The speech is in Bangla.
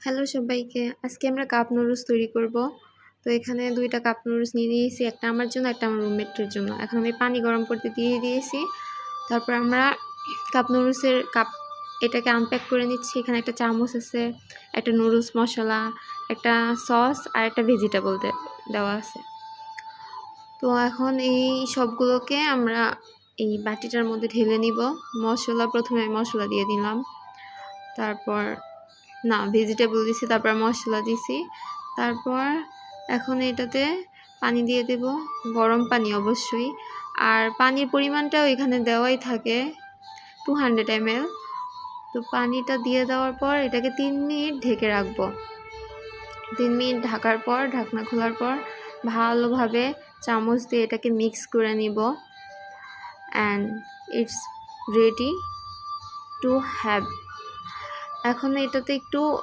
হ্যালো সবাইকে, আজকে আমরা কাপ নুডলস তৈরি করব। তো এখানে 2টা কাপ নুডলস নিয়ে নিয়েছি, একটা আমার জন্য একটা আমার রুমমেটের জন্য। এখন আমি পানি গরম করতে দিয়ে দিয়েছি। তারপর আমরা কাপ নুডলসের এটাকে আনপ্যাক করে নিচ্ছি। এখানে একটা চামচ আছে, একটা নুডলস মশলা, একটা সস আর একটা ভেজিটেবল দেওয়া আছে। তো এখন এই সবগুলোকে আমরা এই বাটিটার মধ্যে ঢেলে নিব। প্রথমে আমি মশলা দিয়ে দিলাম, তারপর ভেজিটেবল দিছি, তারপর মশলা দিছি। তারপর এখন এটাতে পানি দিয়ে দেব, গরম পানি অবশ্যই। আর পানির পরিমাণটাও এখানে দেওয়াই থাকে 200 ml। তো পানিটা দিয়ে দেওয়ার পর এটাকে 3 মিনিট ঢেকে রাখবো। 3 মিনিট ঢাকার পর, ঢাকনা খোলার পর ভালোভাবে চামচ দিয়ে এটাকে মিক্স করে নিব। And it's ready to have. এখন এটাতে একটু